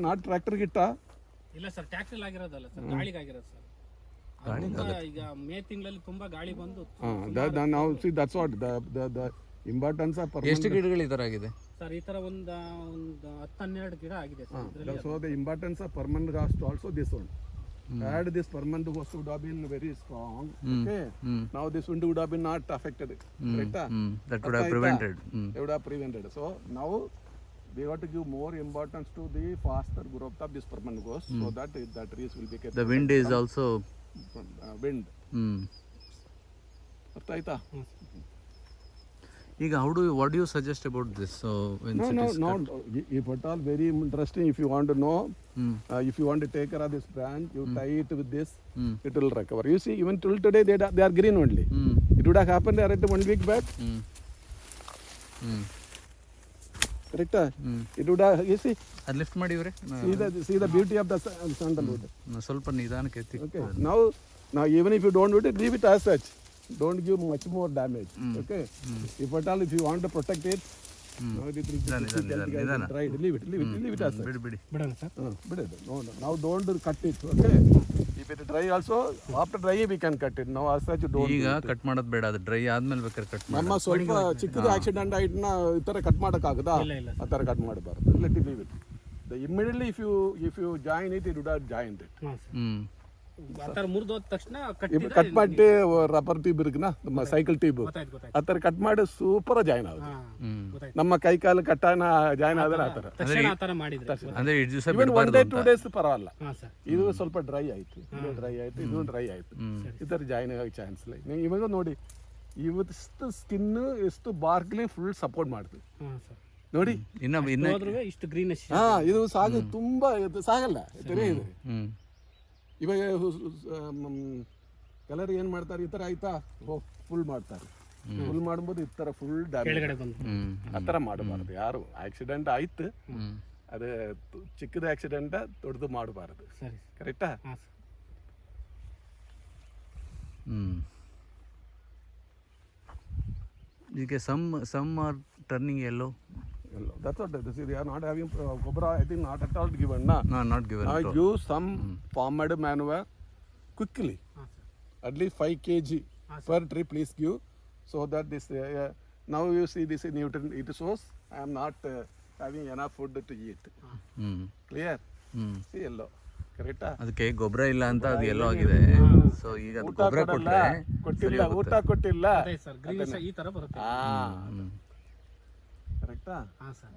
Not tractor ಗಿಟ್ಟ ಇಲ್ಲ sir tractor ಆಗಿರೋದಲ್ಲ sir ಗಾಳಿಗೆ ಆಗಿರೋದು ಸರ್ ಈಗ ಮೇ ತಿಂಗಳಲ್ಲಿ ತುಂಬಾ ಗಾಳಿ ಬಂದು ನಾವು see that's what the importance of ಎಷ್ಟು ಗಿಡಗಳು ಈ ತರ ಆಗಿದೆ ಸರ್ ಈ ತರ ಒಂದು 10-12 ಗಿಡ ಆಗಿದೆ ಸರ್ ಇದರಲ್ಲಿ so the importance of permanent ghost also this one had this permanent host would have been very strong. Okay, now this wind would have been not affected, right? That would have prevented. They would have prevented. So now we got to give more importance to the faster growth of this permanent host, so that the trees will be kept. The wind is also wind. ಅರ್ಥ ಆಯ್ತಾ? ಈಗ what do you suggest about this? So when no, if at all very interesting, if you want to know, if you want to take care of this branch, you tie it with this, it will recover. You see, even till today they are green only. It would have happened right 1 week back. Correct? It would have, you see, ಅದು lift ಮಾಡಿವ್ರೆ see the beauty of the sandalwood. ಸ್ವಲ್ಪ ನಿಧಾನಕ್ಕೆ ಎತ್ತಿ. Okay, now even if you don't do it, leave it as such. Don't give much more damage. Okay, if at all, if you want to protect it, leave it as such. ಬಿಡಿ ಬಿಡೋಣ sir No, now don't cut it. Okay, if it dry also, after dry we can cut it. Now as such don't. ಈಗ cut ಮಾಡೋದು ಬೇಡ, ಅದು dry ಆದ್ಮೇಲೆ ಬೇಕಾದ್ರೆ cut ಮಾಡಿ. ನಮ್ಮ ಸ್ವಲ್ಪ ಚಿಕ್ಕದು ಆಕ್ಸಿಡೆಂಟ್ ಆಯ್ತನ ಈ ತರ ಕಟ್ ಮಾಡಕ್ಕಾಗದಾ? ಆ ತರ ಕಟ್ ಮಾಡಬಾರ್ದು. Let it leave it. Immediately if you join it, it would have joined it. ಆ ಥರ ಮುರಿದೋದ ತಕ್ಷಣ ಕಟ್ ಮಾಡಿ ರಬ್ಬರ್ ಟ್ಯೂಬ್ ಇರುತ್ತಲ್ಲ, ನಮ್ಮ ಸೈಕಲ್ ಟ್ಯೂಬ್ ಆ ಥರ ಕಟ್ ಮಾಡಿ ಸೂಪರ್ ಜಾಯ್ನ್ ಆಗುತ್ತೆ. ನಮ್ಮ ಕೈ ಕಾಲು ಕಟ್ಟಾನ ಜಾಯ್ನ್ ಆದ್ರೆ ಆ ಥರ ಆ ಥರ ಮಾಡಿದ್ರೆ ಅಂದ್ರೆ 2 ದಿವಸ ಇವನ್ 1 day 2 days ಪರವಾಗಿಲ್ಲ. ಇದು ಸ್ವಲ್ಪ ಡ್ರೈ ಆಯ್ತು, ಇದು ಡ್ರೈ ಆಯ್ತು, ಈ ಥರ ಜಾಯ್ನ್ ಆಗೋ ಚಾನ್ಸ್ ಇಲ್ಲ. ನೀವು ಇವಾಗ ನೋಡಿ, ಇವತ್ತು ಸ್ಕಿನ್ ಎಷ್ಟು ಬಾರ್ಕ್ಲಿ ಫುಲ್ ಸಪೋರ್ಟ್ ಮಾಡ್ತೀವಿ ನೋಡಿ. ಇಷ್ಟು ಗ್ರೀನಿಶ್ ಇದು ತುಂಬಾ ಸಾಗಲ್ಲ ಇದೆ. ಇವಾಗ ಕಲರ್ ಏನ್ ಮಾಡ್ತಾರೆ, ಈ ತರ ಆಯ್ತಾ ಫುಲ್ ಮಾಡ್ತಾರೆ. ಫುಲ್ ಮಾಡ್ಬೋದು ಈ ತರ ಫುಲ್ ಡ್ಯಾಮೇಜ್ ಆ ಥರ ಮಾಡಬಾರ್ದು. ಯಾರು ಆಕ್ಸಿಡೆಂಟ್ ಆಯ್ತು, ಅದು ಚಿಕ್ಕದ ಆಕ್ಸಿಡೆಂಟ್ ದೊಡ್ಡದು ಮಾಡಬಾರ್ದು. ಕರೆಕ್ಟಾ? ಈಗ some are turning yellow. That's what this is. They are not having cobra. I think not at all given. No, not given. I use some formed manure quickly. At least 5 kg per tree. Please give, so that this. Now you see this nutrient it source. I am not having enough food to eat. Clear? See yellow. Correct? ಅದಕ್ಕೆ ಗೊಬ್ಬರ ಇಲ್ಲ ಅಂತ ಅದು ಎಲ್ಲೋ ಆಗಿದೆ. So ಈಗ ಅದು ಗೊಬ್ಬರ ಕೊಟ್ಟಿಲ್ಲ, ಊಟ ಕೊಟ್ಟಿಲ್ಲ, ಸರ್ ಗ್ರೀನಿಶ್ ಈ ತರ ಬರುತ್ತೆ. ಕರೆಕ್ಟಾ? ಹಾಂ ಸರ್.